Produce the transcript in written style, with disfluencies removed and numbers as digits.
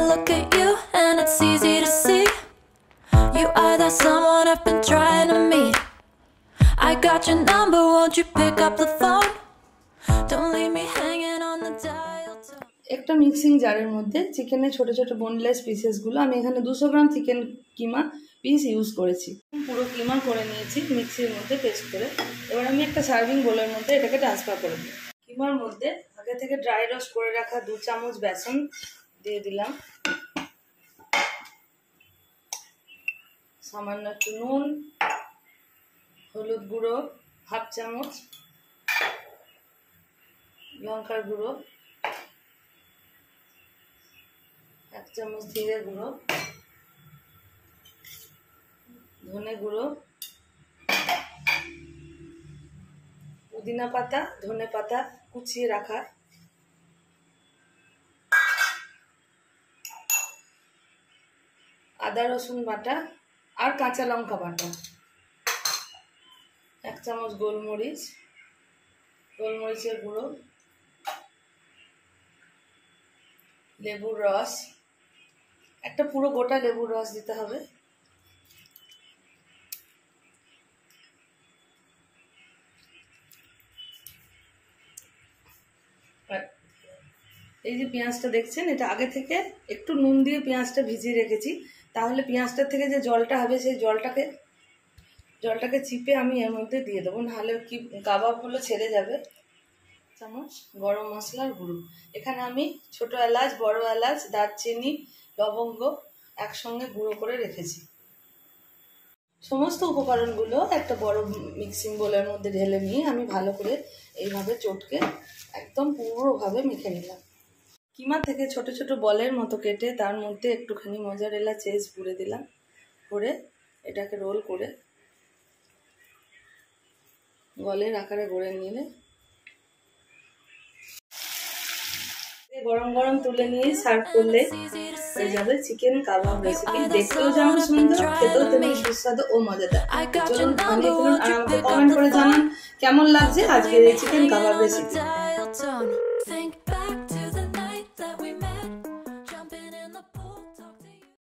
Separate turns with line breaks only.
look at you and it's easy to see you are that someone I've been trying to meet. I got your number, won't you pick up the phone? Don't leave me hanging on the dial tone.
একটা mixing জারের মধ্যে চিকেনের ছোট ছোট boneless পিসেসগুলো, আমি এখানে 200 gram chicken কিমা piece use করেছি। পুরো কিমা করে নিয়েছি মিক্সির মধ্যে পেস্ট করে। এবার আমি একটা সার্ভিং বোলের মধ্যে এটাকে ট্রান্সফার করে দিই। কিমার মধ্যে আগে থেকে ড্রাই রোস্ট করে রাখা 2 চামচ বেসন দিয়ে দিলাম, সামান্য একটু নুন, হলুদ গুঁড়ো হাফ চামচ, লঙ্কার গুঁড়ো 1 চামচ, জিরে গুঁড়ো, ধনে গুঁড়ো, পুদিনা পাতা, ধনে পাতা কুচিয়ে রাখা, আদা রসুন বাটা আর কাঁচা লঙ্কা বাটা, 1 চামচ গোলমরিচ, গোলমরিচের গুঁড়ো, লেবুর রস, একটা পুরো গোটা লেবুর রস দিতে হবে, এই যে পেঁয়াজটা দেখছেন, এটা আগে থেকে একটু নুন দিয়ে পেঁয়াজটা ভিজিয়ে রেখেছি, তাহলে পেঁয়াজটার থেকে যে জলটা হবে সেই জলটাকে চিপে আমি এর মধ্যে দিয়ে দেবো, নাহলে কি কাবাবগুলো ছেড়ে যাবে। চামচ গরম মশলার গুঁড়ো, এখানে আমি ছোট এলাচ, বড় এলাচ, দারচিনি, লবঙ্গ একসঙ্গে গুঁড়ো করে রেখেছি। সমস্ত উপকরণগুলো একটা বড় মিক্সিং বোলের মধ্যে ঢেলে নিয়ে আমি ভালো করে এইভাবে চটকে একদম পুরোভাবে মেখে নিলাম। কিমা থেকে ছোট ছোট বলের মতো কেটে তার মধ্যে একটুখানি মোজারেলা চিজ পুরে দিলাম, করে এটাকে রোল করে বলের আকারে গড়ে নিলে গরম গরম তুলে নিয়ে সার্ভ করলে হয়ে যাবে চিকেন কাবাব রেসিপি। দেখতেও যেমন সুন্দর, খেতেও তেমনি সুস্বাদু ও মজাদার। চলুন বানিয়ে ফেলুন আর আমাকে কমেন্ট করে জানান কেমন লাগছে আজকের এই চিকেন কাবাব রেসিপি।